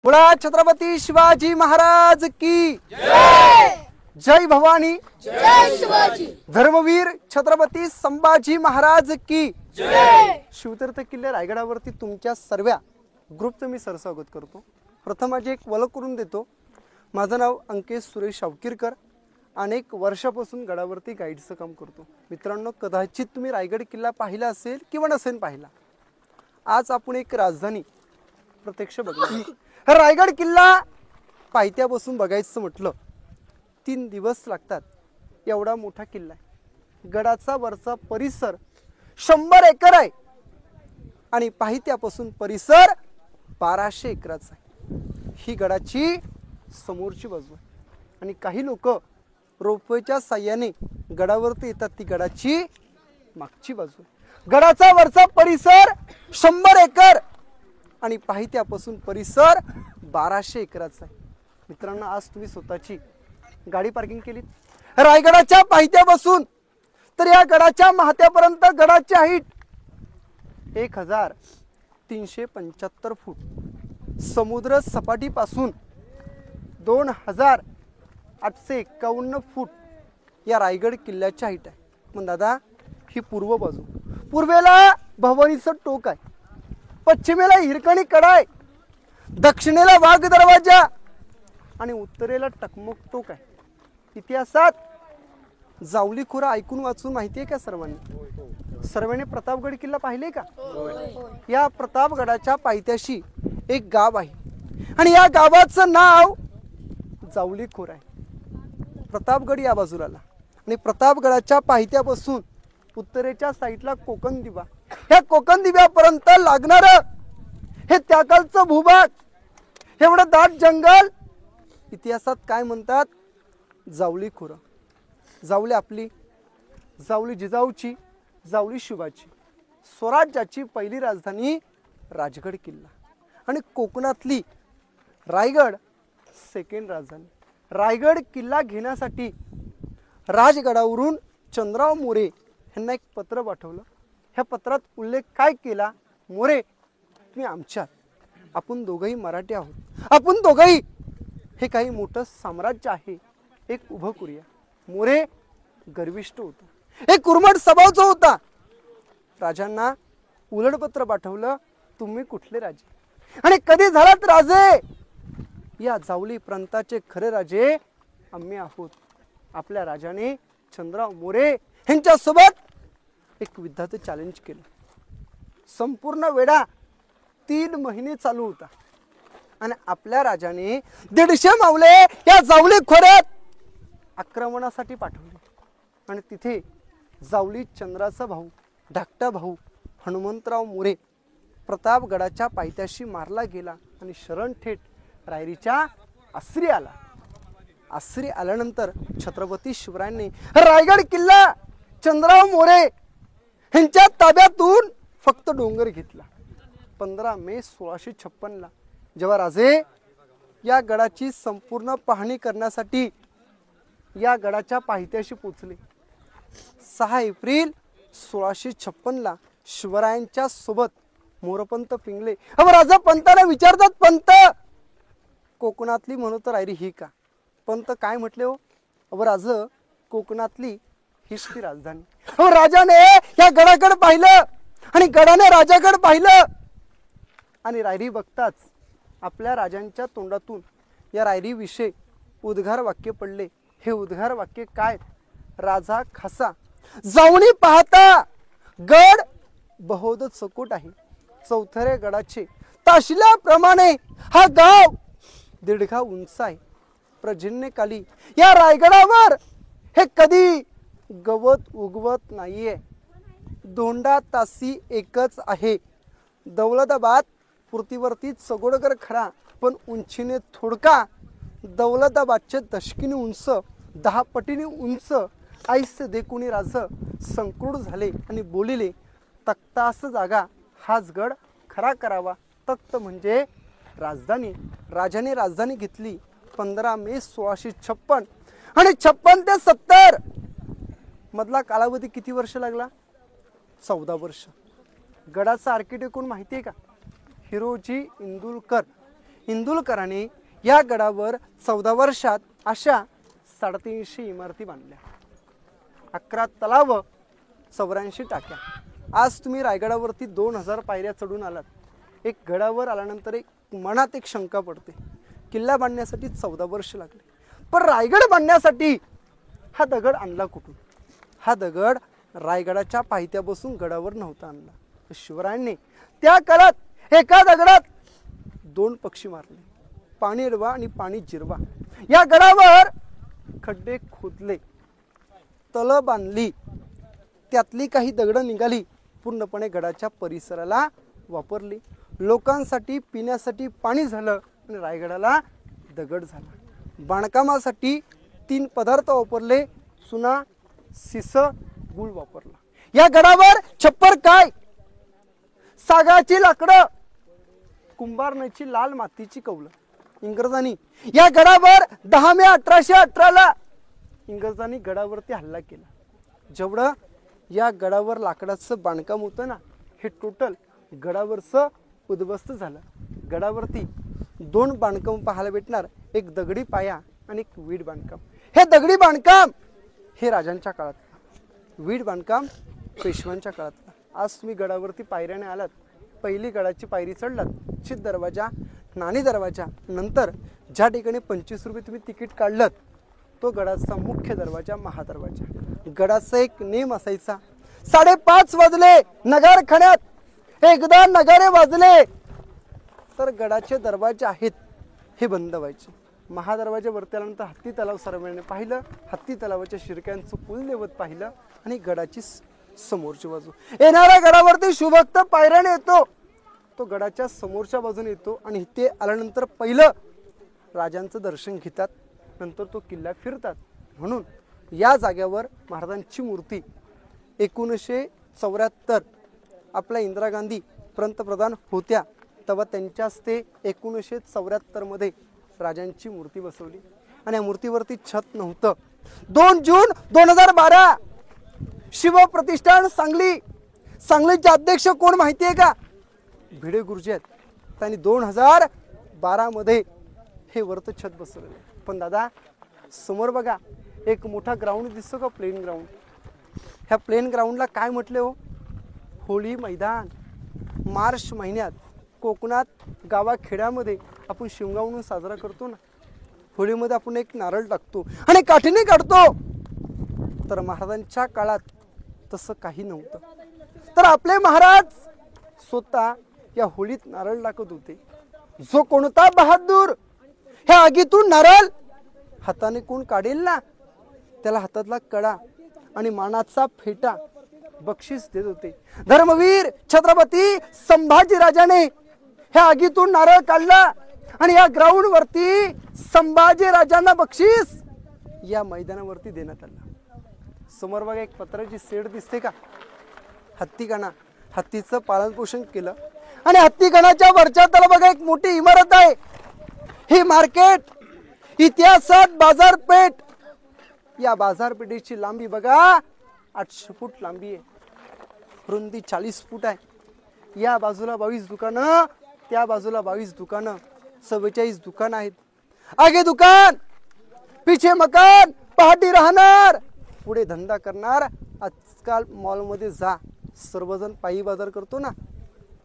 बोला छत्रपती शिवाजी महाराज की जय। जय भवानी, जय शिवाजी। धर्मवीर छत्रपती संभाजी महाराज की जय। शिवतीर्थ किल्ले रायगडावरती तुमच्या सर्व ग्रुपचं मी सरस्वागत करतो। प्रथम माझी एक ओळख करून देतो। माझं नाव अंकेश सुरेश शावकीरकर, अनेक वर्षापासून गडावरती गाईडचं काम करतो। मित्रांनो, कदाचित तुम्ही रायगड किल्ला पाहिला असेल किंवा नसेल पाहिला। आज आपण एक राजधानी प्रत्यक्ष बघणार। रायगड किल्ला पायथ्यापासून बघायचं म्हटलं 3 दिवस लागतात, एवढा मोठा किल्ला आहे। गडाचा वरचा परिसर 100 एकर आहे आणि पायथ्यापासून परिसर 1200 एकराचा आहे। ही गडाची समोरची बाजू आहे आणि काही लोक रोपवेच्या साह्याने गडावरती येतात, ती गडाची मागची बाजू आहे। गडाचा वरचा परिसर 100 एकर आणि पायथ्यापासून परिसर 1200 एकराचा आहे। मित्रांनो, आज तुम्ही स्वतःची गाडी पार्किंग केली रायगडाच्या पायथ्यापासून तर या गडाच्या महात्यापर्यंत गडाची हाईट 1375 फूट, समुद्र सपाटीपासून 2851 फूट या रायगड किल्ल्याची हाईट आहे। पण दादा, ही पूर्व बाजू, पूर्वेला भवानीचं टोक आहे, पश्चिमेला हिरकणी कडा आहे, दक्षिणेला वाघ दरवाजा आणि उत्तरेला टकमक टोक आहे। इतिहासात जावली खोरा ऐकून वाचून माहिती आहे का सर्वांनी? सर्वांनी प्रतापगड किल्ला पाहिले का? या प्रतापगडाच्या पायथ्याशी एक गाव आहे आणि या गावाचं नाव जावली खोर आहे। प्रतापगड या बाजूला आणि प्रतापगडाच्या पायथ्यापासून उत्तरेच्या साईडला कोकण दिवा, ह्या कोकण दिव्यापर्यंत लागणार हे त्याकालचं भूभाग, एवढं दाट जंगल इतिहासात काय म्हणतात? जावली खोर। जावली आपली, जावली जिजाऊची, जावली शिवाची, स्वराज्याची पहिली राजधानी राजगड किल्ला आणि कोकणातली रायगड सेकंड राजधानी। रायगड किल्ला घेण्यासाठी राजगडावरून चंद्रराव मोरे यांना एक पत्र पाठवलं। ह्या पत्रात उल्लेख काय केला? मोरे, तुम्ही आमच्यात, आपण दोघंही मराठी आहोत, आपण दोघंही हे काही मोठं साम्राज्य आहे, एक उभं करूया। मोरे गर्विष्ठ होता, एक उर्मट स्वभावाचा होता। राजांना उलटपत्र पाठवलं, तुम्ही कुठले राजे आणि कधी झालात राजे? या जावली प्रांताचे खरे राजे आम्ही आहोत। आपल्या राजाने चंद्रराव मोरे यांच्यासोबत एक युद्धाचं चॅलेंज केलं। संपूर्ण वेढा 3 महिने चालू होता आणि आपल्या राजाने 150 मावले या जावली खोऱ्यात आक्रमणासाठी पाठवले आणि तिथे जावली चंद्राचा भाऊ, धाकटा भाऊ हनुमंतराव मोरे प्रतापगडाच्या पायथ्याशी मारला गेला आणि शरण थेट रायरीच्या आसरी आला। आसरी आल्यानंतर छत्रपती शिवरायांनी रायगड किल्ला चंद्रराव मोरे यांच्या ताब्यातून फक्त डोंगर घेतला। 15 मे 1656 ला जेव्हा राजे या गडाची संपूर्ण पाहणी करण्यासाठी या गडाच्या पायथ्याशी पोहोचले, 6 एप्रिल 1656 ला शिवरायांच्या सोबत मोरपंत पिंगले राजा पंताला विचारतात, पंत कोकणातली म्हणतो रायरी ही का? पंत काय म्हटले हो? राज, कोकणातली हीच ती राजधानी। राजाने या गडाकडे पाहिलं आणि गडाने राजाकडे पाहिलं आणि रायरी बघताच आपल्या राजांच्या तोंडातून या रायरी विषयी उद्गार वाक्य पडले। हे उद्गार वाक्य काय? राजा खासा जाऊनी पाहता गड बहोद चकोट आहे, चौथरे गडाचे ताशिल्याप्रमाणे हा गाव 1.5 घा उंच आहे। प्रजन्यकाली या रायगडावर हे कधी गवत उगवत नाहीये, दोंडा तासी एकच आहे। दौलताबाद पृथ्वीवरती चगोडकर खरा, पण उंचीने थोडका। दौलताबादचे दशकिनी उंच 10 पटीने उंच। आईसे देखुनी राज संक्रुड झाले आणि बोलिले, तख्तास जागा हाच गड खरा करावा। तख्त म्हणजे राजधानी। राजाने राजधानी घेतली 15 मे 1656 आणि 56 ते 70 मधला कालावधी किती वर्ष लागला? 14 वर्ष। गडाचा आर्किटेक्ट कोण माहिती आहे का? हिरोजी इंदुलकर इंदुलकरांनी या गडावर 14 वर्षात अशा 350 इमारती बांधल्या, 11 तलाव, 84 टाक्या. आज तुम्ही रायगडावरती 2000 पायऱ्या चढून आलात. एक गडावर आल्यानंतर एक मनात एक शंका पडते, किल्ला बांधण्यासाठी 14 वर्ष लागले, पण रायगड बांधण्यासाठी हा दगड आणला कुठून? हा दगड रायगडाच्या पायथ्यापासून गडावर नव्हता आणला. शिवरायांनी त्या काळात एका दगडात 2 पक्षी मारले, पाणी अडवा आणि पाणी जिरवा. या गडावर खड्डे खोदले, तळ बांधली, त्यातली काही दगड निघाली, पूर्णपणे गडाच्या परिसराला वापरली. लोकांसाठी पिण्यासाठी पाणी झालं आणि रायगडाला दगड झाला. बांधकामासाठी 3 पदार्थ वापरले, चुना, सिस, गुळ वापरला. या गडावर छप्पर काय? सागाची लाकडं, कुंभारण्याची लाल मातीची कौलं. इंग्रजांनी या गडावर 10 मे 1818 इंग्रजांनी गडावरती हल्ला केला. जेवढं या गडावर लाकडाचं बांधकाम होतं ना, हे टोटल गडावरचं उद्ध्वस्त झालं. गडावरती 2 बांधकाम पाहायला भेटणार, एक दगडी पाया आणि एक वीट बांधकाम. हे दगडी बांधकाम हे राजांच्या काळातलं, वीट बांधकाम पेशव्यांच्या काळातलं. आज तुम्ही गडावरती पायऱ्याने आलात, पहिली गडाची पायरी चढलात, चित दरवाजा, नाणी दरवाजा, नंतर ज्या ठिकाणी 25 रुपये तुम्ही तिकीट काढलं तो गडाचा मुख्य दरवाजा, महादरवाजा. गडाचा एक नेम असायचा, 5:30 वाजले नगारखान्यात एकदा नगारे वाजले तर गडाचे दरवाजे आहेत हे बंद व्हायचे. महादरवाजा वरती आल्यानंतर हत्ती तलाव सर्वांनी पाहिलं, हत्ती तलावाच्या शिरक्यांचं कुलदैवत पाहिलं आणि गडाची समोरची बाजू. येणाऱ्या गडावरती शिवभक्त पायऱ्याने येतो, तो गडाच्या समोरच्या बाजूने येतो आणि इथे आल्यानंतर पहिलं राजांचं दर्शन घेतात, नंतर तो किल्ला फिरतात. म्हणून या जागेवर महाराजांची मूर्ती 1974 आपल्या इंदिरा गांधी पंतप्रधान होत्या तेव्हा त्यांच्या हस्ते 1974 मध्ये राजांची मूर्ती बसवली आणि या मूर्तीवरती छत नव्हतं. 2 जून 2012 शिवप्रतिष्ठान सांगली, सांगलीचे अध्यक्ष कोण माहिती आहे का? भिडे गुरुजी आहेत. त्यांनी 2012 मध्ये हे वरत छत बसवलेलं. पण दादा समोर बघा एक मोठा ग्राउंड दिसतो का? Plain ground. ह्या प्लेन ग्राउंडला काय म्हटले हो? होळी मैदान. मार्च महिन्यात कोकणात गावाखेड्यामध्ये आपण शिमगा म्हणून साजरा करतो ना, होळीमध्ये आपण एक नारळ टाकतो आणि काठीने काढतो. तर महाराजांच्या काळात तसं काही नव्हतं. तर आपले महाराज स्वतः या होळीत नारळ टाकत होते. जो कोणता बहादूर ह्या आगीतून नारळ हाताने कोण काढेल ना, त्याला हातातला कडा आणि मानाचा फेटा बक्षीस देत होते. धर्मवीर छत्रपती संभाजी राजाने ह्या आगीतून नारळ काढला आणि या ग्राउंड वरती संभाजी राजांना बक्षीस या मैदानावरती देण्यात आलं. समोर बघा एक पत्राची शेड दिसते का? हत्तीखाना, हत्तीचं पालन पोषण केलं आणि हत्तीखानाच्या वरच्या तला बघा एक मोठी इमारत आहे. ही मार्केट, इतिहासात बाजारपेठ. या बाजारपेठेची लांबी बघा 800 फूट लांबी आहे, रुंदी 40 फूट आहे. या बाजूला 22 दुकानं, त्या बाजूला 22 दुकानं, 44 दुकान आहेत. आगे दुकान, पीछे मकान, पहाटी राहणार, पुढे धंदा करणार. आजकाल मॉलमध्ये जा, सर्वजण पायी बाजार करतो ना.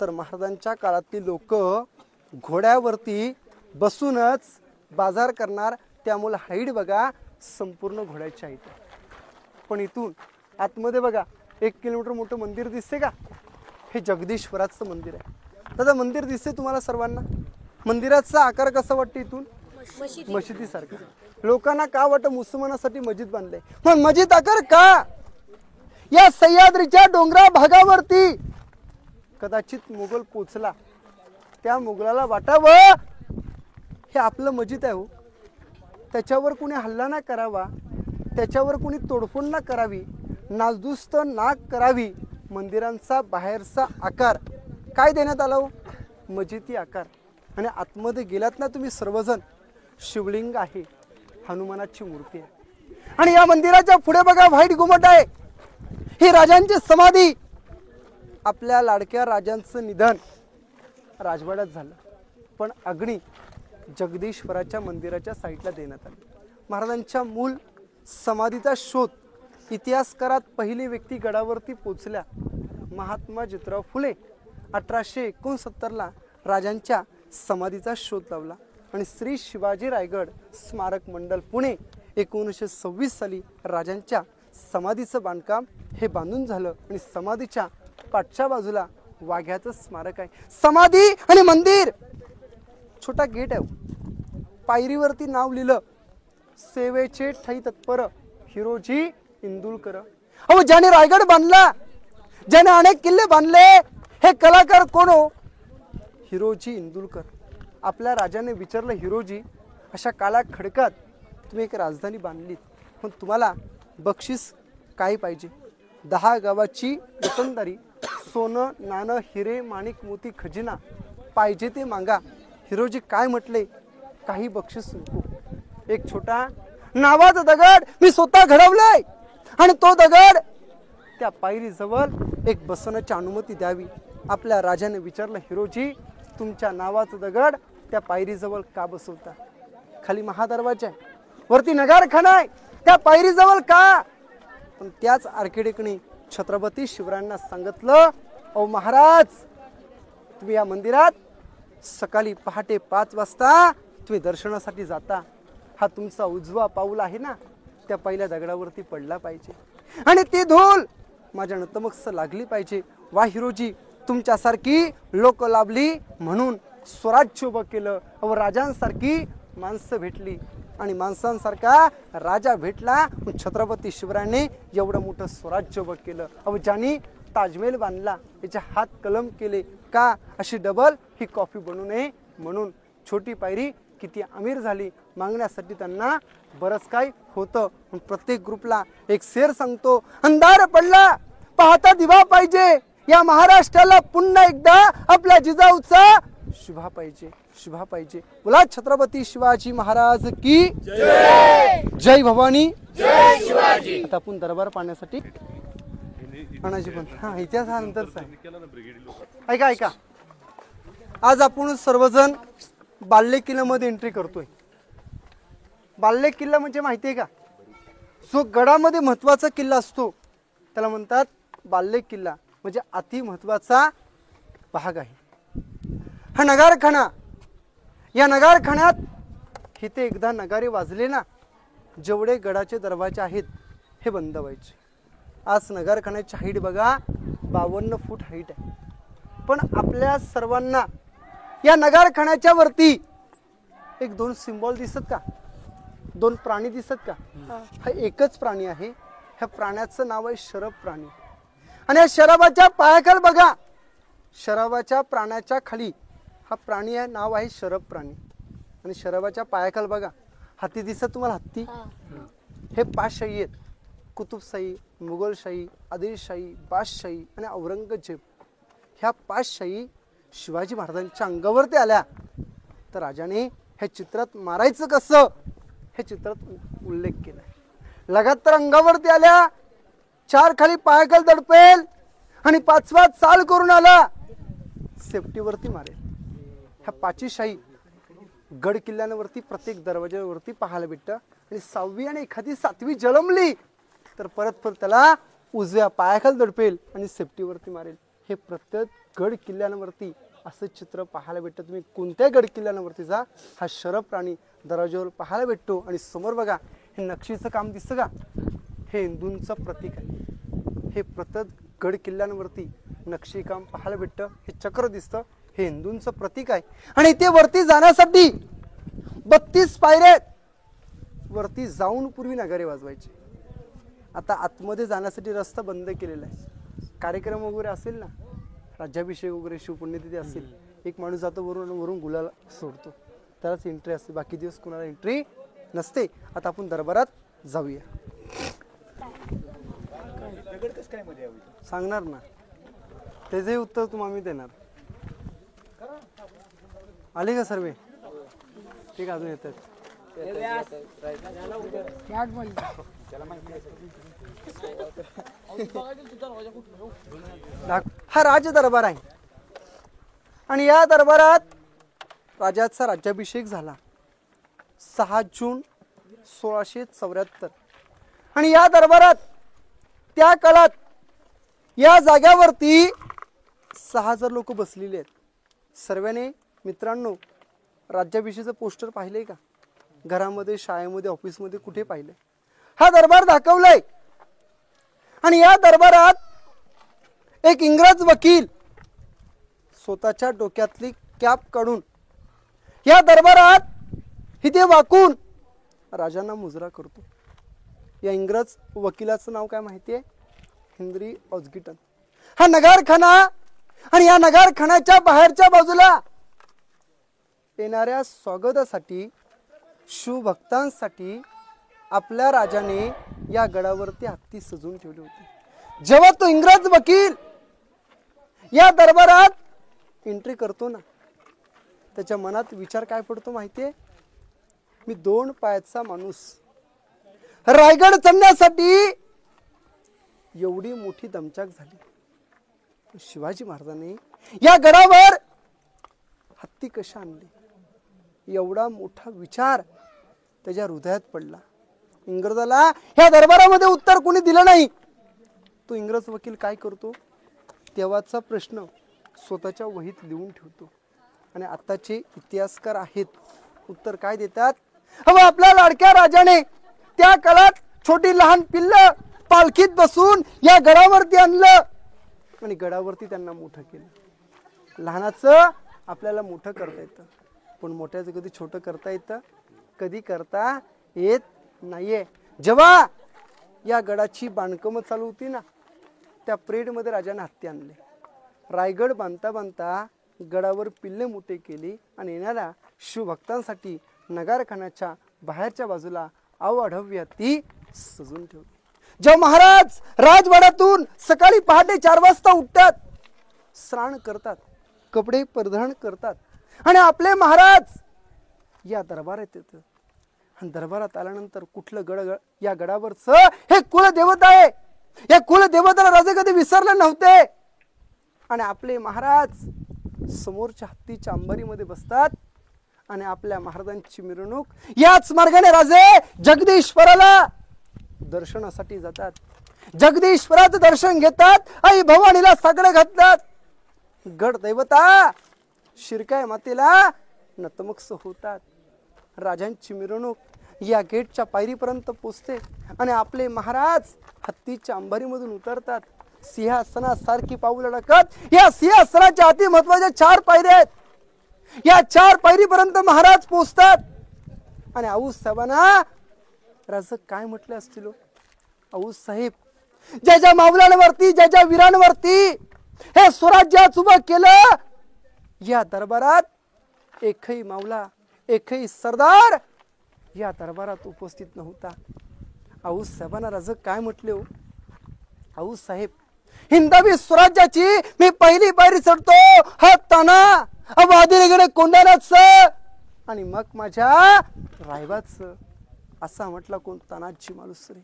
तर महाराजांच्या काळातली लोक घोड्यावरती बसूनच बाजार करणार. त्यामुळे हाईट बघा संपूर्ण घोड्याची हाईट. पण इथून आतमध्ये बघा 1 किलोमीटर मोठं मंदिर दिसते का? हे जगदीश्वराचं मंदिर आहे. दादा मंदिर दिसते तुम्हाला सर्वांना? मंदिराचा आकार कसा वाटतं इथून? मशिदीसारखा. लोकांना का वाटतं मुसलमानासाठी मस्जिद बांधले, पण मस्जिद आकार का? या सह्याद्रीच्या डोंगरा भागावरती कदाचित मुघल पोचला, त्या मुघलाला वाटावं हे आपलं मस्जिद आहे हो, त्याच्यावर कुणी हल्ला ना करावा, त्याच्यावर कुणी तोडफोड ना करावी, नासधूस ना करावी. मंदिरांचा बाहेरचा आकार काय देण्यात आला हो? मस्जिदी आकार. आणि आतमध्ये गेलात ना तुम्ही सर्वजण, शिवलिंग आहे, हनुमानाची मूर्ती आहे. आणि या मंदिराच्या पुढे बघा व्हाईट घुमट आहे. ही राजांची समाधी. आपल्या लाडक्या राजांचं निधन राजवाड्यात झालं, पण अग्नी जगदीश्वराच्या मंदिराच्या साईडला देण्यात आली. महाराजांच्या मूल समाधीचा शोध इतिहासकारात पहिली व्यक्ती गडावरती पोचल्या महात्मा ज्योतिराव फुले 1869ला राजांच्या समाधीचा शोध लावला आणि श्री शिवाजी रायगड स्मारक मंडळ पुणे 1926 साली राजांच्या समाधीचं बांधकाम हे बांधून झालं आणि समाधीच्या पाठच्या बाजूला वाघ्याचं स्मारक आहे. समाधी आणि मंदिर छोटा गेट आहे, पायरीवरती नाव लिहिलं सेवेचे ठई तत्पर हिरोजी इंदुलकर. अहो ज्याने रायगड बांधला, ज्याने अनेक किल्ले बांधले, हे कलाकार कोण हो? हिरोजी इंदुलकर. आपल्या राजाने विचारलं, हिरोजी अशा काळ्या खडकात तुम्ही एक राजधानी बांधलीत, पण तुम्हाला बक्षीस काय पाहिजे? 10 गावाची वतनदारी, सोनं नाणं हिरे माणिक मोती खजिना पाहिजे ते मागा. हिरोजी काय म्हटले? काही बक्षीस नको. एक छोटा नावाचा दगड मी स्वतः घडवलाय आणि तो दगड त्या पायरी जवळ एक बसवण्याची अनुमती द्यावी. आपल्या राजाने विचारलं, हिरोजी तुमच्या नावाचा दगड त्या पायरी जवळ का बसवता? खाली महादरवाजा आहे, वरती नगारखाना आहे, त्या पायरी जवळ का? पण त्याच आर्किटेक्टने छत्रपती शिवरायांना सांगितलं, अहो महाराज तुम्ही या मंदिरात सकाळी पहाटे 5 वाजता तुम्ही दर्शनासाठी जाता. हा तुमचा उजवा पाऊल आहे ना, त्या पहिल्या दगडावरती पडला पाहिजे आणि ती धूल माझ्या नतमस्तक लागली पाहिजे. वा हिरोजी तुमच्यासारखी लोक लाभली म्हणून स्वराज्य उभं केलं. अहो राजांसारखी माणसं भेटली आणि माणसांसारखा राजा भेटला. छत्रपती शिवरायांनी एवढं मोठं स्वराज्य उभं केलं. अहो ज्यांनी ताजमहल बांधला याचे हात कलम केले का? अशी डबल ही कॉफी बनू नये म्हणून. छोटी पायरी किती अमीर झाली मागण्यासाठी त्यांना बरंच काय होतं. प्रत्येक ग्रुपला एक शेर सांगतो, अंधार पडला पाहता दिवा पाहिजे, या महाराष्ट्राला पुन्हा एकदा आपल्या जिजाऊचा शुभा पाहिजे, शुभा पाहिजे. बोला छत्रपती शिवाजी महाराज की जय. जय भवानी, जय शिवाजी. आता आपण दरबार पाहण्यासाठी अनाजी पण हा इतिहास हा नंतरचा आहे. ऐका ऐका, आज आपण सर्वजण बाल्ले किल्ल्यामध्ये एंट्री करतोय. बाल्ले किल्ला म्हणजे माहिती आहे का? जो गडामध्ये महत्वाचा किल्ला असतो त्याला म्हणतात बाल्ले किल्ला, म्हणजे अति महत्वाचा भाग आहे. हा नगारखाना, या नगारखान्यात इथे एकदा नगारे वाजले ना, जेवढे गडाचे दरवाजे आहेत हे बंद व्हायचे. आज नगारखान्याची हाईट बघा 52 फूट हाईट आहे. पण आपल्या सर्वांना या नगारखान्याच्या वरती एक 2 सिंबॉल दिसत का? 2 प्राणी दिसत का? हा एकच प्राणी आहे. ह्या प्राण्याचं नाव आहे शरभ प्राणी. आणि या शरभाच्या पायाखाल बघा, शरभाच्या प्राण्याच्या खाली हा प्राणी आहे, नाव आहे शरभ प्राणी. आणि शरभाच्या पायाखाल बघा हत्ती दिसत तुम्हाला? हत्ती. हे 5 शाही आहेत, कुतुबशाही, मुघलशाही, आदिलशाही, बादशाही आणि औरंगजेब. ह्या 5 शाही शिवाजी महाराजांच्या अंगावरती आल्या. तर राजाने हे चित्रात मारायचं कसं हे चित्रात उल्लेख केलाय. लगातार अंगावरती आल्या, 4 खाली पायाखाल दडपेल आणि 5वा चाल करून आला सेफ्टीवरती मारेल. ह्या 5ही शाही गड किल्ल्यांवरती प्रत्येक दरवाज्यावरती पाहायला भेटतं. आणि 6वी आणि एखादी 7वी जलमली तर परत त्याला उजव्या पायाखाल दडपेल आणि सेफ्टीवरती मारेल. हे प्रत्येक गड किल्ल्यांवरती असं चित्र पाहायला भेटतं. तुम्ही कोणत्या गड किल्ल्यांवरती जा, हा शरभ प्राणी दरवाज्यावर पाहायला भेटतो. आणि समोर बघा हे नक्षीचं काम दिसतं का? हे हिंदूंचं प्रतीक आहे. हे प्रत्येक गड किल्ल्यांवरती नक्षी काम पाहायला भेटतं. हे चक्र दिसतं, हे हिंदूंचं प्रतीक आहे. आणि ते वरती जाण्यासाठी 32 पायऱ्या वरती जाऊन पूर्वी नगारे वाजवायचे. आता आतमध्ये जाण्यासाठी रस्ता बंद केलेला आहे. कार्यक्रम वगैरे असेल ना, राज्याभिषेक वगैरे शिवपुण्यतिथी असेल, एक माणूस जातो वरून गुलाल सोडतो, त्यालाच एंट्री असते. बाकी दिवस कुणाला एंट्री नसते. आता आपण दरबारात जाऊया. सांगणार ना, त्याचे उत्तर तुम्हाला मी देणार. आले का सर्वे? ठीक, अजून येतात. हा राज दरबार आहे आणि या दरबारात राजाचा राज्याभिषेक झाला 6 जून 1674 आणि या दरबारात त्या काळात या जाग्यावरती 6000 लोक बसलेले आहेत. सर्वांनी मित्रांनो राज्याभिषेकाचं पोस्टर पाहिलंय का? घरामध्ये, शाळेमध्ये, ऑफिसमध्ये कुठे पाहिलंय? हा दरबार दाखवलाय. आणि या दरबारात एक इंग्रज वकील स्वतःच्या डोक्यातली कॅप काढून या दरबारात इथे वाकून राजांना मुजरा करतो. या इंग्रज वकिलाचं नाव काय माहितीये? हेनरी ऑस्गिटन. हा नगारखाना आणि या नगारखान्याच्या बाहेरच्या बाजूला येणाऱ्या स्वागतासाठी, शिवभक्तांसाठी आपल्या राजाने या गडावरती हत्ती सजवून ठेवले होते. जेव्हा तो इंग्रज वकील या दरबारात एंट्री करतो ना, त्याच्या मनात विचार काय पडतो माहितीये? मी 2 पायाचा माणूस रायगड चढण्यासाठी एवढी मोठी दमछाक झाली. शिवाजी महाराजांनी या गडावर हत्ती कशा आणली? एवढा मोठा विचार त्याच्या हृदयात पडला. इंग्रजाला ह्या दरबारामध्ये उत्तर कोणी दिलं नाही. तो इंग्रज वकील काय करतो? तेव्हाचा प्रश्न स्वतःच्या वहीत लिहून ठेवतो. आणि आताचे इतिहासकार आहेत उत्तर काय देतात? अहो आपल्या लाडक्या राजाने त्या काळात छोटी लहान पिल्लं पालखीत बसून या गडावरती आणलं आणि गडावरती त्यांना मोठं केलं. लहानाचं आपल्याला मोठं करता येतं, पण मोठ्याचं कधी छोटं करता येतं? कधी करता येत नाहीये. जेव्हा या गडाची बांधकामं चालू होती ना, त्या परेडमध्ये राजाने हत्ती आणले. रायगड बांधता बांधता गडावर पिल्ले मोठे केली आणि येणाऱ्या शिवभक्तांसाठी नगारखान्याच्या बाहेरच्या बाजूला अवाढव्य हत्ती सजून ठेवली. जेव्हा महाराज राजवाड्यातून सकाळी पहाटे 4 वाजता उठतात, स्नान करतात, कपडे परिधान करतात आणि आपले महाराज या दरबारात येतात. आणि दरबारात आल्यानंतर कुठलं गड, या गडावरचं हे कुलदेवता आहे. या कुलदेवताला राजे कधी विसरले नव्हते. आणि आपले महाराज समोरच्या हत्तीच्या अंबारीमध्ये बसतात आणि आपल्या महाराजांची मिरवणूक याच मार्गाने राजे जगदीश्वराला दर्शनासाठी जातात. जगदीश्वराचं दर्शन घेतात, आई भवानीला साकडं घालतात. गड दैवता शिरकाय मातेला नतमस्तक होतात. राजांची मिरवणूक या गेटच्या पायरीपर्यंत पोचते आणि आपले महाराज हत्तीच्या अंबारीमधून उतरतात. सिंहासनासारखी पाऊलं टाकत या सिंहासनाच्या अति महत्वाच्या 4 पायऱ्या आहेत. या 4 पायरीपर्यंत महाराज पोचतात. आणि आऊस साहेबांना राज काय म्हटले असतील? आऊस साहेब, ज्या ज्या मावलांवरती, ज्या ज्या वीरांवरती हे स्वराज्याच उभं केलं, या दरबारात एकही मावला, एकही सरदार या दरबारात उपस्थित नव्हता. आऊस साहेबांना राज काय म्हटले हो? आऊस साहेब, हिंदवी स्वराज्याची मी पहिली पायरी चढतो, हा ताना वादिरीकडे कोंडाण्याच आणि मग माझ्या रायबाच, असा म्हटला कोण? तानाजी मालुसरे.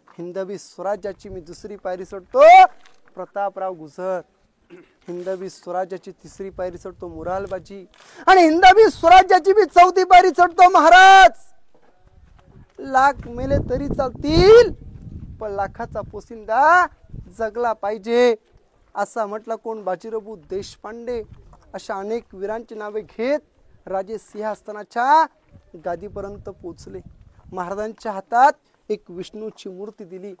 हिंदवी स्वराज्याची मी 2री पायरी चढतो, प्रतापराव गुजर. हिंदवी स्वराज्याची 3री पायरी चढतो, मुरालबाजी. आणि हिंदवी स्वराज्याची मी 4थी पायरी चढतो, महाराज. लाख मेले तरी चालतील, पण लाखाचा पोसिंदा जगला पाहिजे, असा म्हटला कोण? बाजीराव देशपांडे. अशा अनेक वीरांची नावे घेत राजे सिंहासनाच्या गादीपर्यंत पोहोचले. महाराजांच्या हातात एक विष्णूची मूर्ती दिली.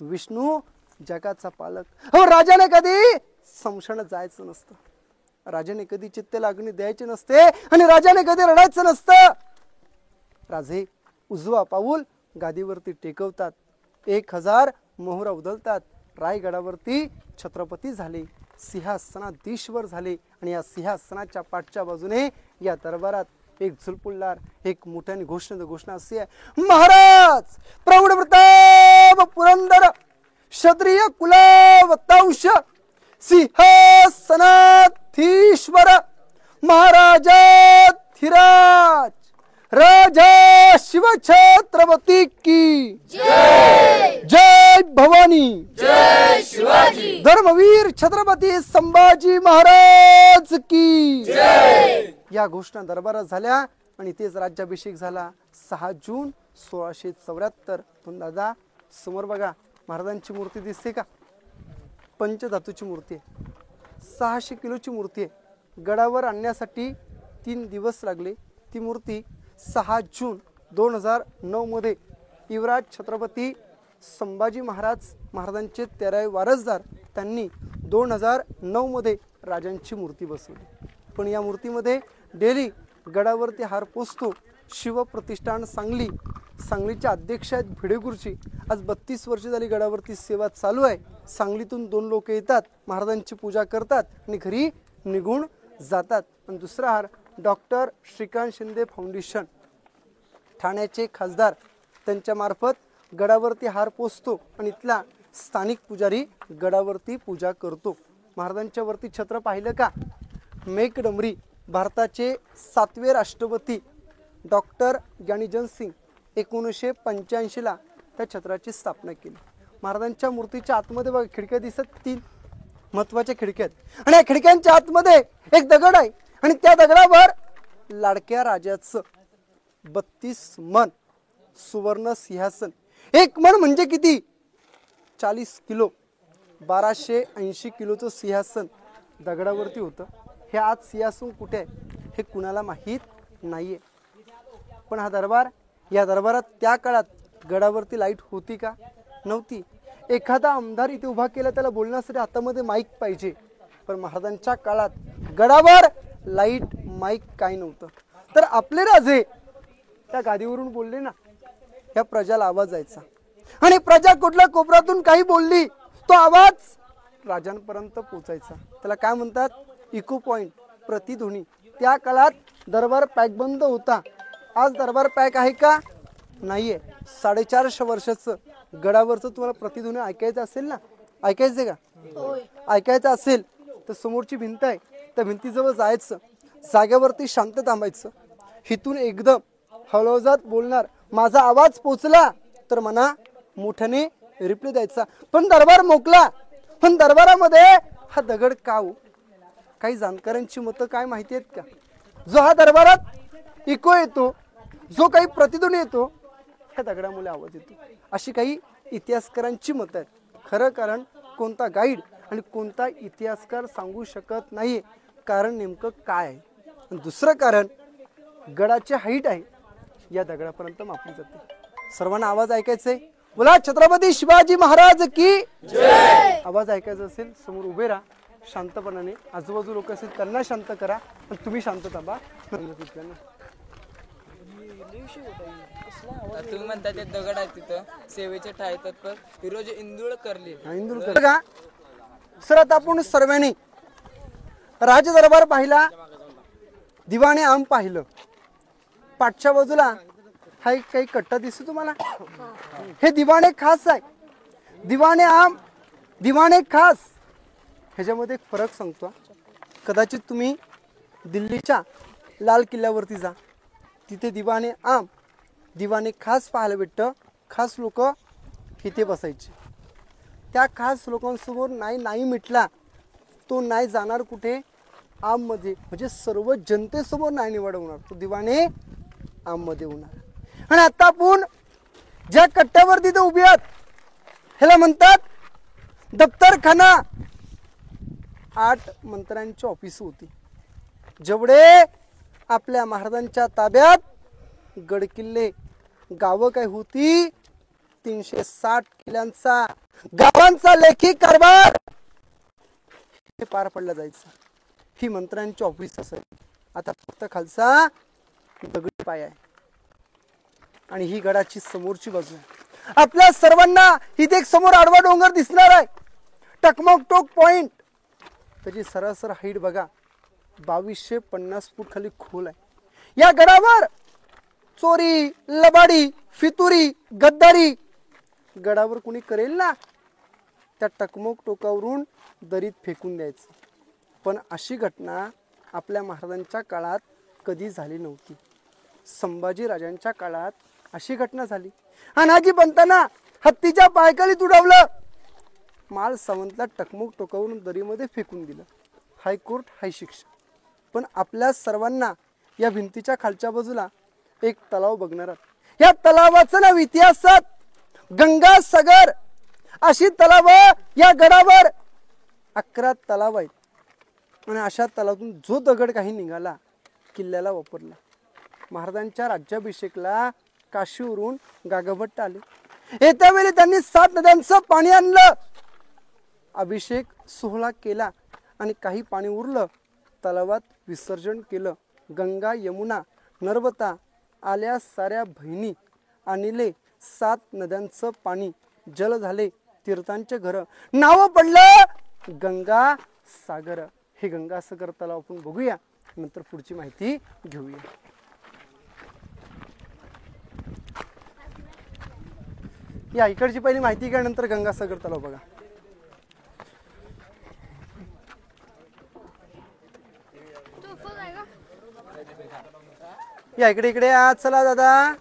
विष्णू जगाचा पालक. हो, राजाने कधी संशण जायचं नसतं, राजाने कधी चित्त लागणी द्यायची नसते आणि राजाने कधी रडायचं नसतं. राजे उजवा पाऊल गादीवरती टेकवतात, 1000 मोहरा उधळतात. रायगडावरती छत्रपती झाले, सिंहासनाधीश्वर झाले. आणि या सिंहासनाच्या पाठच्या बाजूने या दरबारात एक झुलपुल्लार, एक मोठ्याने घोषणा अशी आहे: महाराज प्रौढ प्रताप पुरंदर क्षत्रिय कुलावतांश सिंहासनाधीश्वर महाराजाधिराज राजा शिवछत्रपती की जय. जय भवानी. जय शिवाजी. धर्मवीर छत्रपती संभाजी महाराज की जय. या घोषणा दरबारात झाल्या आणि तेच राज्याभिषेक झाला 6 जून 1674. पण दादा समोर बघा महाराजांची मूर्ती दिसते का? पंचधातूची मूर्ती आहे, 600 किलोची मूर्ती आहे. गडावर आणण्यासाठी 3 दिवस लागले. ती मूर्ती 6 जून 2009 मध्ये युवराज छत्रपती संभाजी महाराजांचे 13वे वारसदार त्यांनी 2009 मध्ये राजांची मूर्ती बसवली. पण या मूर्तीमध्ये डेली गडावरती हार पोचतो. शिवप्रतिष्ठान सांगलीचे अध्यक्ष आहेत भिडेगुरुजी. आज 32 वर्ष झाली गडावरती सेवा चालू आहे. सांगलीतून 2 लोक येतात, महाराजांची पूजा करतात आणि घरी निघून जातात. आणि दुसरा हार डॉक्टर श्रीकांत शिंदे फाउंडेशन ठाण्याचे खासदार त्यांच्या मार्फत गडावरती हार पोचतो आणि इथला स्थानिक पुजारी गडावरती पूजा करतो. महाराजांच्या वरती छत्र पाहिलं का? मेघडंबरी. भारताचे 7वे राष्ट्रपती डॉक्टर ज्ञानीजन सिंग 1985 ला त्या छत्राची स्थापना केली. महाराजांच्या मूर्तीच्या आतमध्ये बघा खिडक्या दिसत 3 महत्वाच्या खिडक्या आहेत आणि या खिडक्यांच्या आतमध्ये एक दगड आहे आणि त्या दगडावर लाडक्या राजाचं 32 मन सुवर्ण सिंहासन. 1 मन म्हणजे किती? 40 किलो. 1280 किलोचं सिंहासन दगडावरती होतं. हे आज सिंहासन कुठे आहे हे कुणाला माहीत नाहीये. पण हा दरबार, या दरबारात त्या काळात गडावरती लाईट होती का? नव्हती. एखादा आमदार इथे उभा केला त्याला बोलण्यासाठी हातामध्ये माईक पाहिजे. पण महाराजांच्या काळात गडावर लाईट माईक काही नव्हतं. तर आपले राजे त्या गादीवरून बोलले ना, या प्रजाला आवाज जायचा आणि प्रजा कुठल्या कोपऱ्यातून काही बोलली तो आवाज राजांपर्यंत पोहोचायचा. त्याला काय म्हणतात? इको पॉइंट, प्रतिध्वनी. त्या काळात दरबार पॅकबंद होता. आज दरबार पॅक आहे का? नाहीये. 450 वर्षाचं गडावरचं तुम्हाला प्रतिध्वनी ऐकायचं असेल ना, ऐकायचं का? ऐकायचं असेल तर समोरची भिंत आहे, त्या भिंतीजवळ जायचं, जागेवरती शांत थांबायचं. हिथून एकदम हळूजात बोलणार, माझा आवाज पोचला तर म्हणा मोठ्याने रिप्लाय द्यायचा. पण दरबार मोकला. पण दरबारामध्ये हा दगड का हो? काही जाणकारांची मतं काय माहिती आहेत का? जो हा दरबारात इको येतो, जो काही प्रतिध्वनी येतो, ह्या दगडामुळे आवाज येतो, अशी काही इतिहासकारांची मतं आहेत. खरं कारण कोणता गाईड आणि कोणता इतिहासकार सांगू शकत नाही. कारण नेमकं काय आहे. आणि दुसरं कारण गडाची हाईट आहे, या दगडापर्यंत मापली जाते. सर्वांना आवाज ऐकायचा आहे. बोला छत्रपती शिवाजी महाराज की जय. आवाज ऐकायचा असेल समोर उभे राहा शांतपणाने. आजूबाजू लोक असेल त्यांना शांत करा आणि तुम्ही शांत थांबा. तुम्ही म्हणता ते दगड आहे तिथं सेवेचे ठाय तत्पर फिरोज इंदुळ करले. इंदुळ का? सर आता आपण सर्वांनी राजदरबार पाहिला, दिवाणे आम पाहिलं. पाठच्या बाजूला हा एक काही कट्टा दिसतो तुम्हाला? हे दिवाणे खास आहे. दिवाणे आम, दिवाणे खास. ह्याच्यामध्ये एक फरक सांगतो. कदाचित तुम्ही दिल्लीच्या लाल किल्ल्यावरती जा, तिथे दिवाणे आम, दिवाणे खास पाहायला भेटतं. खास लोक इथे बसायचे. त्या खास लोकांसमोर नाही मिटला तो नाही जाणार कुठे? आम मध्ये. म्हणजे सर्व जनतेसमोर नाही निवडवणार, तो दिवाणे आम मध्ये होणार. आणि आता आपण ज्या कट्ट्यावर तिथे उभी आहात ह्याला म्हणतात दफ्तरखाना. 8 मंत्र्यांची ऑफिस होती. जेवढे आपल्या महाराजांच्या ताब्यात गडकिल्ले, गावं काय होती 360 किल्ल्यांचा, गावांचा लेखी कारभार हे पार पडला जायचा. ही मंत्र्यांची ऑफिस असायची. आता फक्त खालचा दगडी पाय आहे आणि ही गडाची समोरची बाजू आहे. आपल्या सर्वांना इथे एक समोर आडवा डोंगर दिसणार आहे, टकमक टोक पॉइंट. त्याची सरासर हाईट बघा 2250 फूट खाली खोल आहे. या गडावर चोरी, लबाडी, फितुरी, गद्दारी गडावर कुणी करेल ना, त्या टकमक टोकावरून दरीत फेकून द्यायचं. पण अशी घटना आपल्या महाराजांच्या काळात कधी झाली नव्हती. संभाजी राजांच्या काळात अशी घटना झाली. अनाजी बनताना हत्तीच्या पायखाली तुडवलं, माल सावंतला टकमक टोकावरून दरीमध्ये फेकून दिलं. हायकोर्ट हाय शिक्षा. पण आपल्या सर्वांना या भिंतीच्या खालच्या बाजूला एक तलाव बघणार आहात. या तलावाचं नाव इतिहासात गंगासागर. अशी तलाव या गडावर 11 तलाव आहेत आणि अशा तलावातून जो दगड काही निघाला किल्ल्याला वापरला. महाराजांच्या राज्याभिषेकला काशीवरून गागाभट्ट आले. येत्या वेळी त्यांनी 7 नद्यांचं पाणी आणलं. अभिषेक सोहळा केला आणि काही पाणी उरलं तलावात विसर्जन केलं. गंगा यमुना नर्मदा आल्या साऱ्या बहिणी आणले 7 नद्यांचं पाणी जल झाले तीर्थांचे घर. नाव पडलं गंगा सागर. हे गंगासागर तलाव आपण बघूया, नंतर पुढची माहिती घेऊया. या इकडची पहिली माहिती घ्या, नंतर गंगासागर तलाव बघा. या इकडे इकडे या. चला दादा.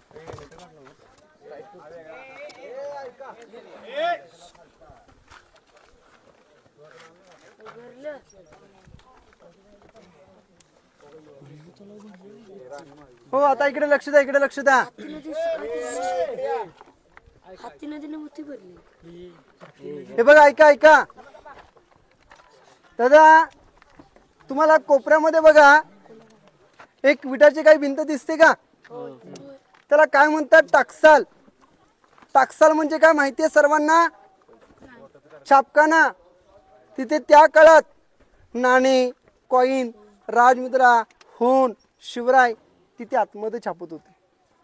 हो आता इकडे लक्ष द्या, इकडे लक्ष द्या. हे बघा, ऐका ऐका दादा, तुम्हाला कोपऱ्यामध्ये बघा एक विटाची काही भिंत दिसते का? त्याला काय म्हणतात? टाकसाल. टाकसाल म्हणजे काय माहितीये सर्वांना? छापखाना. तिथे त्या काळात नाणे, कॉईन, राजमुद्रा, होन, शिवराय तिथे आतमध्ये छापत होते.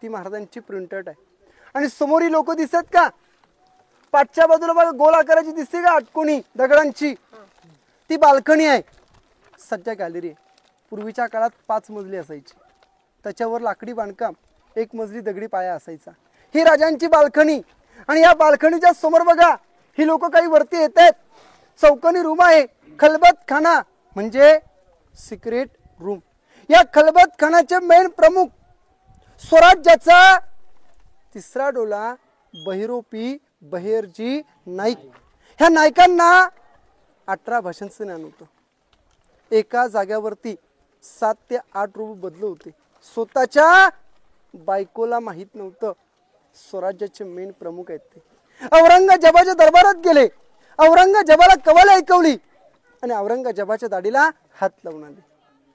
ती महाराजांची प्रिंटेड आहे. आणि समोरी लोक दिसत का? पाठच्या बाजूला बघा गोल आकाराची दिसते का अटकोणी दगडांची? ती बाल्कनी आहे, सज्जा गॅलरी आहे. पूर्वीच्या काळात 5 मजली असायची. त्याच्यावर लाकडी बांधकाम, 1 मजली दगडी पाया असायचा. ही राजांची बाल्कनी. आणि या बाल्कनीच्या समोर बघा ही लोक काही वरती येत आहेत. चौकोनी रूम आहे, खलबत खाना म्हणजे सिक्रेट रूम. या खलबत खानाचे मेन प्रमुख स्वराज्याचा 3रा डोला बहिरोपी बहेरजी नाईक. ह्या नायकांना 18 भाषांचं ज्ञान होतं. एका जाग्यावरती 7 ते 8 रूप बदलू होते. स्वतःच्या बायकोला माहित नव्हतं स्वराज्याचे मेन प्रमुख आहेत ते. औरंगजेबाच्या दरबारात गेले. औरंगजेबाला कवाली ऐकवली आणि औरंगजेबाच्या दाढीला हात लावून आले.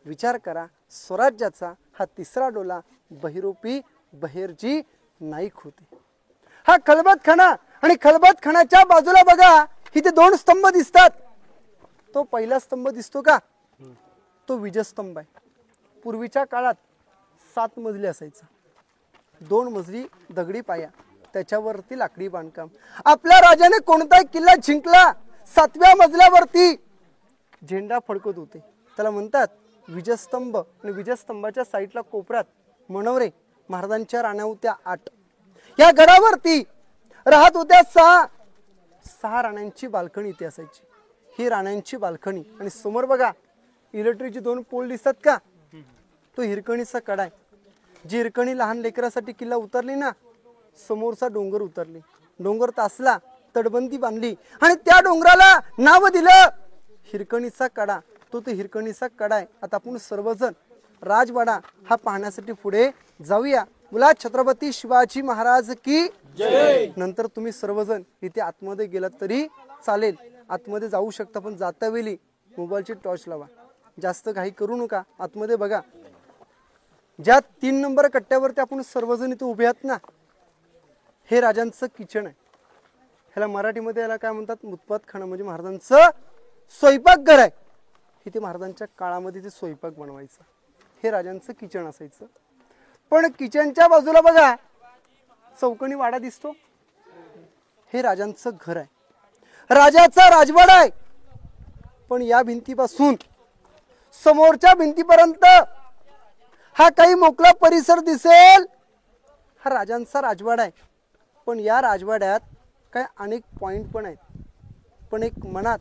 विचार करा, स्वराज्याचा हा 3रा डोला बहिरोपी बहेरजी नाईक होते. हा खलबत खाना. आणि खलबत खानाच्या बाजूला बघा इथे 2 स्तंभ दिसतात. तो पहिला स्तंभ दिसतो का? तो विजयस्तंभ आहे. पूर्वीच्या काळात 7 मजली असायचा. 2 मजली दगडी पाया, त्याच्यावरती लाकडी बांधकाम. आपल्या राजाने कोणताही किल्ला जिंकला 7व्या मजल्यावरती झेंडा फडकत होते. त्याला म्हणतात विजयस्तंभ. आणि विजयस्तंभाच्या साईडला कोपऱ्यात मनवरे महाराजांच्या राण्या होत्या 8. या गडावरती राहत होत्या 6 राण्यांची बाल्कनी इथे असायची. ही राण्यांची बाल्कनी. आणि समोर बघा इलेक्ट्रिकचे 2 पोल दिसतात का? तो हिरकणीचा कडा आहे. जी हिरकणी लहान लेकरासाठी किल्ला उतरली ना, समोरचा डोंगर उतरली. डोंगर तासला, तटबंदी बांधली आणि त्या डोंगराला नाव दिलं हिरकणीचा कडा. तो हिरकणीचा कडा आहे. आता आपण सर्वजण राजवाडा हा पाहण्यासाठी पुढे जाऊया. बोला छत्रपती शिवाजी महाराज की जय. नंतर तुम्ही सर्वजण इथे आतमध्ये गेलात तरी चालेल, आतमध्ये जाऊ शकता. पण जाता वेळी मोबाईलची टॉर्च लावा, जास्त घाई करू नका. आतमध्ये बघा ज्या 3 नंबर कट्ट्यावरती आपण सर्वजण इथे उभे आहात ना, हे राजांचं किचन आहे. ह्याला मराठीमध्ये याला काय म्हणतात? मुतपात खाना म्हणजे महाराजांचं स्वयंपाकघर आहे. इथे महाराजांच्या काळामध्ये ते स्वयंपाक बनवायचं. हे राजांचं किचन असायचं. पण किचनच्या बाजूला बघा चौकोनी वाडा दिसतो. हे राजांचं घर आहे, राजाचा राजवाडा आहे. पण या भिंतीपासून समोरच्या भिंतीपर्यंत हा काही मोकळा परिसर दिसेल. हा राजांचा राजवाडा आहे. पण या राजवाड्यात काय अनेक पॉइंट पण आहेत. पण एक मनात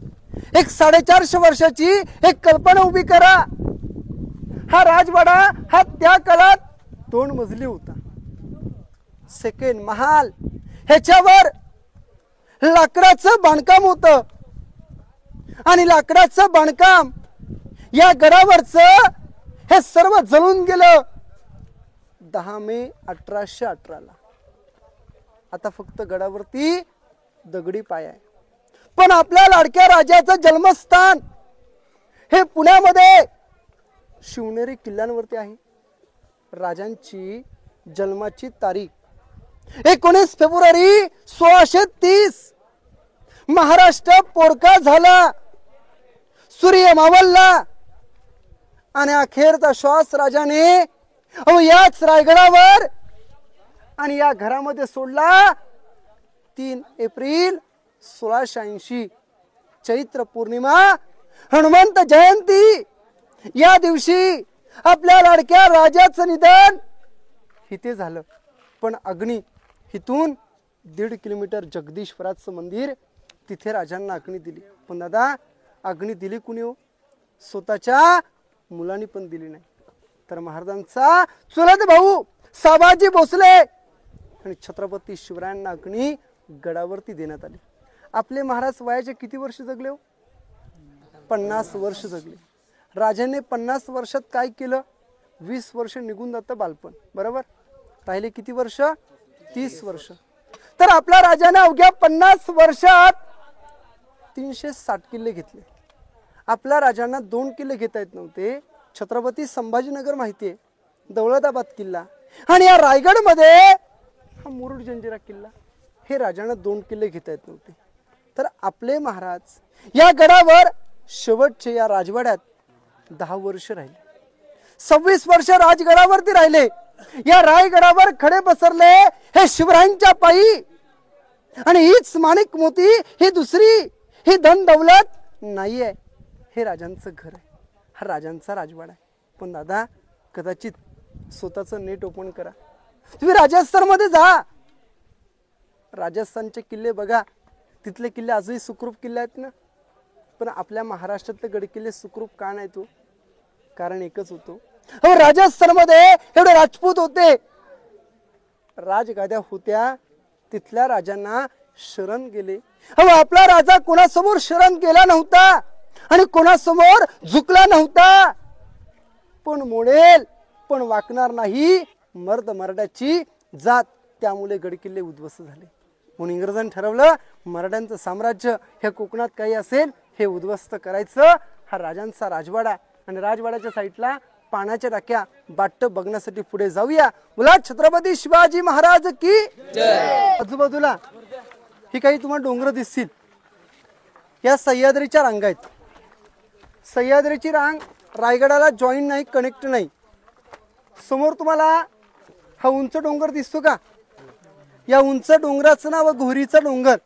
एक 450 वर्षाची एक कल्पना उभी करा. हा राजवाडा हा त्या काळात 2 मजली होता. सेकंड महाल, ह्याच्यावर लाकडाचं बांधकाम होतं. आणि लाकडाचं बांधकाम या गडावरचं हे सर्व जळून गेलं 10 मे 1818 आता फक्त गडावरती दगडी पाय आहे. पण आपल्या लाडक्या राजाचं जन्मस्थान हे पुण्यामध्ये शिवनेरी किल्ल्यांवरती आहे. राजांची जन्माची तारीख 19 फेब्रुवारी 1630. महाराष्ट्र पोरका झाला, सूर्य मावळला आणि अखेरचा श्वास राजाने याच रायगडावर आणि या घरामध्ये सोडला. 3 एप्रिल 1680 चैत्र पौर्णिमा हनुमंत जयंती या दिवशी आपल्या लाडक्या राजाचं निधन इथे झालं. पण अग्नी इथून 1.5 किलोमीटर जगदीश्वराचं मंदिर तिथे राजांना अग्नी दिली. पण दादा अग्नी दिली कुणी हो? स्वतःच्या मुलांनी पण दिली नाही. तर महाराजांचा चुलत भाऊ साबाजी भोसले आणि छत्रपती शिवरायांना अग्नी गडावरती देण्यात आली. आपले महाराज वयाचे किती वर्ष जगले हो? 50 वर्ष जगले. राजाने 50 वर्षात काय केलं? 20 वर्ष निघून जातं बालपण, बरोबर. राहिले किती वर्ष? 30 वर्ष. तर आपल्या राजाने अवघ्या 50 वर्षात 360 किल्ले घेतले. आपल्या राजांना 2 किल्ले घेता येत नव्हते. छत्रपती संभाजीनगर माहितीये, दौलताबाद किल्ला आणि या रायगड मध्ये हा मुरुड जंजिरा किल्ला, हे राजांना 2 किल्ले घेता येत नव्हते. तर आपले महाराज या गडावर शेवटचे या राजवाड्यात 10 वर्ष राहिले. 26 वर्ष राजगडावरती राहिले. या रायगडावर खडे पसरले हे शिवरायांच्या पायी. आणि हीच माणिक मोती, ही दुसरी, ही धन दौलत नाहीये. हे राजांचं घर आहे, हा राजांचा राजवाडा आहे. पण दादा कदाचित स्वतःचं नेट ओपन करा, तुम्ही राजस्थान मध्ये जा, राजस्थानचे किल्ले बघा. तिथले किल्ले आजही सुखरूप किल्ले आहेत ना. पण आपल्या महाराष्ट्रातले गडकिल्ले सुखरूप का नाही तो? कारण एकच होतो, राजस्थान मध्ये एवढे राजपूत होते, राजगाद्या होत्या, तिथल्या राजांना शरण गेले. आपला राजा कोणासमोर शरण गेला नव्हता आणि कोणासमोर झुकला नव्हता. पण मोडेल पण वाकणार नाही, मर्द मराठ्याची जात. त्यामुळे गडकिल्ले उद्ध्वस्त झाले. म्हणून इंग्रजांनी ठरवलं मराठ्यांचं साम्राज्य हे कोकणात काही असेल हे उद्ध्वस्त करायचं. हा राजांचा राजवाडा आणि राजवाड्याच्या साईडला पाण्याच्या टाक्या, बाट बघण्यासाठी पुढे जाऊया. बोला छत्रपती शिवाजी महाराज की जय. आजूबाजूला ही काही तुम्हाला डोंगर दिसतील, या सह्याद्रीच्या रांगा आहेत. सह्याद्रीची रांग रायगडाला जॉईन नाही, कनेक्ट नाही. समोर तुम्हाला हा उंच डोंगर दिसतो का? या उंच डोंगराचं नाव घोरीचा डोंगर.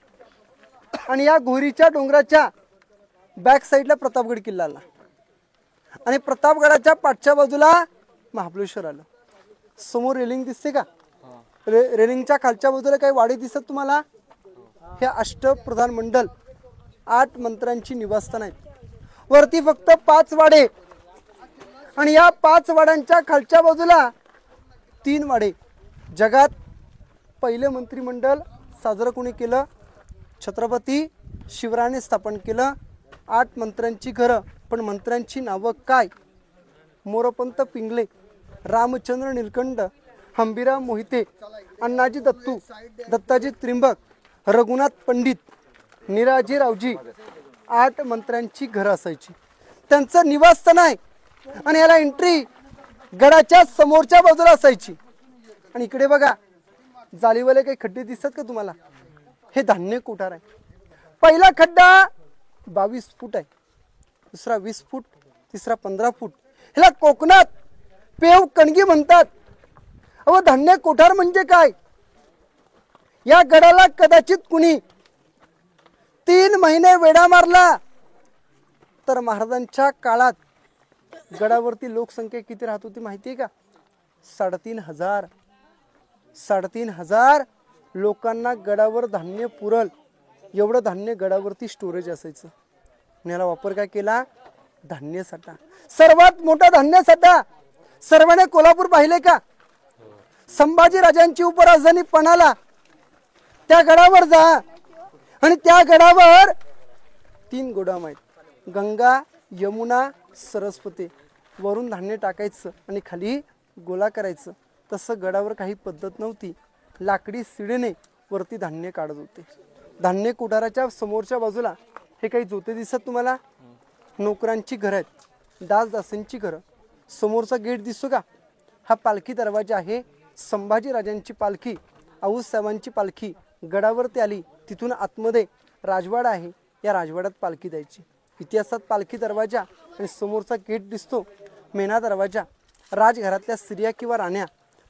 आणि या घोरीच्या डोंगराच्या बॅक साईडला प्रतापगड किल्ला आला आणि प्रतापगडाच्या पाठच्या बाजूला महाबळेश्वर आलं. समोर रेलिंग दिसते का? रेलिंगच्या खालच्या बाजूला काही वाडे दिसत तुम्हाला? हे अष्टप्रधान मंडल 8 मंत्र्यांची निवासस्थान आहेत. वरती फक्त 5 वाडे आणि या 5 वाड्यांच्या खालच्या बाजूला 3 वाडे. जगात पहिले मंत्रिमंडळ साजरं कोणी केलं? छत्रपती शिवरायाने स्थापन केलं. 8 मंत्र्यांची घरं, पण मंत्र्यांची नावं काय? मोरपंत पिंगले, रामचंद्र निलकंठ, हंबीराव मोहिते, अण्णाजी दत्तू, दत्ताजी त्रिंबक, रघुनाथ पंडित, निराजी रावजी. 8 मंत्र्यांची घरं असायची, त्यांचं निवासस्थान आहे. आणि याला एंट्री गडाच्या समोरच्या बाजूला असायची. आणि इकडे बघा जाळीवाले काही खड्डे दिसतात का तुम्हाला? हे धान्य कोठार आहे. पहिला खड्डा 22 फूट आहे, दुसरा 20 फूट, तिसरा 15 फूट. ह्याला कोकणात पेव कणगी म्हणतात. धान्य कोठार म्हणजे काय? या गडाला कदाचित कुणी 3 महिने वेढा मारला तर महाराजांच्या काळात गडावरती लोकसंख्या किती राहत होती माहितीये का? 3,500. 3,500 लोकांना गडावर धान्य पुरल एवढं धान्य गडावरती स्टोरेज असायचं. याला वापर काय केला? धान्य साठा. सर्वात मोठा धान्य साठा. सर्वांनी कोल्हापूर पाहिले का? संभाजी राजांची उपराजधानी पणाला, त्या गडावर जा आणि त्या गडावर 3 गोदाम आहेत, गंगा, यमुना, सरस्वती. वरून धान्य टाकायचं आणि खाली गोळा करायचं. तसं गडावर काही पद्धत नव्हती. लाकडी सिडीने वरती धान्य काढत होते. धान्य कुठाराच्या समोरच्या बाजूला हे काही जोते दिसत तुम्हाला? नोकरांची घरं आहेत, दासदासींची घरं. समोरचा गेट दिसतो का? हा पालखी दरवाजा आहे. संभाजी राजांची पालखी, आऊसाहेबांची पालखी गडावरती आली. तिथून आतमध्ये राजवाडा आहे. या राजवाड्यात पालखी द्यायची. इतिहासात पालखी दरवाजा आणि समोरचा गेट दिसतो मेणा दरवाजा. राजघरातल्या स्त्रिया किंवा राण्या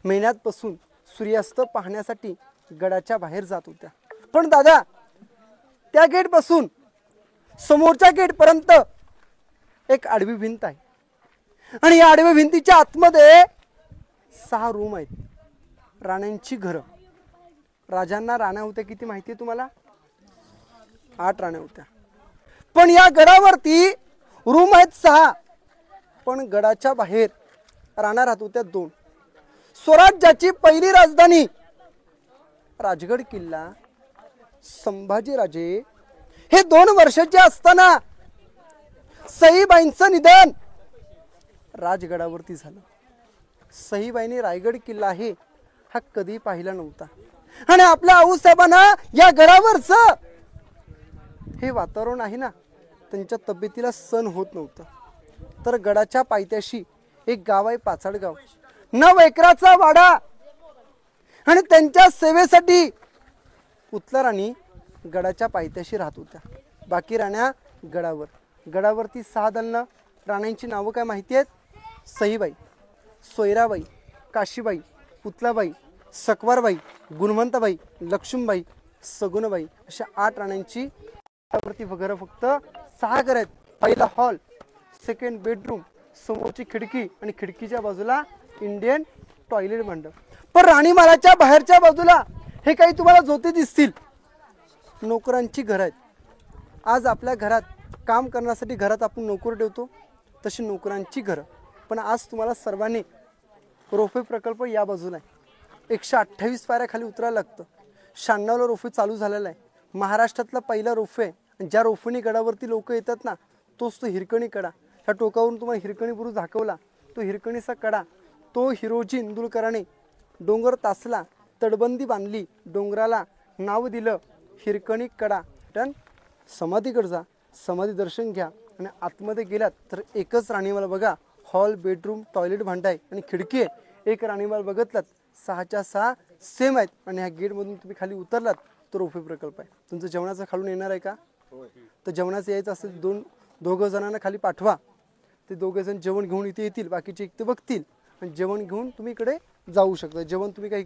मेण्यात बसून सूर्यास्त पाहण्यासाठी गडाच्या बाहेर जात होत्या. पण दादा, त्या गेट पासून समोरच्या गेट पर्यंत एक आडवी भिंत आहे आणि या आडव्या भिंतीच्या आतमध्ये 6 रूम आहेत. राण्यांची घरं. राजांना राण्या होत्या किती माहिती आहे तुम्हाला? 8 राण्या होत्या. पण या गडावरती रूम आहेत 6. पण गडाच्या बाहेर राण्या राहत होत्या 2. स्वराज्याची पहिली राजधानी राजगड किल्ला, संभाजीराजे हे 2 वर्षाचे असताना सईबाईंचं निधन राजगडावरती झालं. सईबाईंनी रायगड किल्ला आहे हा कधी पाहिला नव्हता आणि आपल्या आऊसाहेबांना या गडावरच हे वातावरण आहे ना, त्यांच्या तब्येतीला सहन होत नव्हतं. तर गडाच्या पायथ्याशी एक गाव आहे, पाचाडगाव. 9 एकराचा वाडा आणि त्यांच्या सेवेसाठी पुतला राणी गडाच्या पायथ्याशी राहत होत्या. बाकी राण्या गडावर. गडावरती 6 दलनं. राण्यांची नावं काय माहिती आहेत? सईबाई, सोयराबाई, काशीबाई, पुतलाबाई, सकवारबाई, गुणवंताबाई, लक्ष्मीबाई, सगुणबाई अशा 8 राण्यांची गडावरती वगैरे फक्त 6 घर आहेत. पहिला हॉल, सेकंड बेडरूम, समोरची खिडकी आणि खिडकीच्या बाजूला इंडियन टॉयलेट मंडप. पण राणीमालाच्या बाहेरच्या बाजूला हे काही तुम्हाला जोते दिसतील, नोकरांची घरं आहेत. आज आपल्या घरात काम करण्यासाठी घरात आपण नोकर ठेवतो, तशी नोकरांची घरं. पण आज तुम्हाला सर्वांनी रोफे प्रकल्प या बाजूला आहे. 128 पायऱ्या खाली उतरायला लागतं. 96ला रोफे चालू झालेला आहे. महाराष्ट्रातला पहिला रोफे आहे. ज्या रोफेनी गडावरती लोक येतात ना, तोच तो हिरकणी कडा. ह्या टोकावरून तुम्हाला हिरकणी बुरुज दाखवला, तो हिरकणीचा कडा. तो हिरोजी इंदुलकराने डोंगर तासला, तटबंदी बांधली, डोंगराला नाव दिलं हिरकणी कडा. टन समाधीकडे जा, समाधी दर्शन घ्या आणि आतमध्ये गेलात तर एकच राणीमाल बघा. हॉल, बेडरूम, टॉयलेट भांडा आहे आणि खिडकी आहे. एक राणीमाल बघितलात 6च्या 6 सेम आहेत. आणि ह्या गेटमधून तुम्ही खाली उतरलात तर रोफे प्रकल्प आहे. तुमचं जेवणाचं खालून येणार आहे का? तर जेवणाचं यायचं असेल दोघं जणांना खाली पाठवा. ते 2 जण जेवण घेऊन इथे येतील, बाकीचे एक ते बघतील आणि जेवण घेऊन तुम्ही इकडे जाऊ शकता. जेवण तुम्ही काही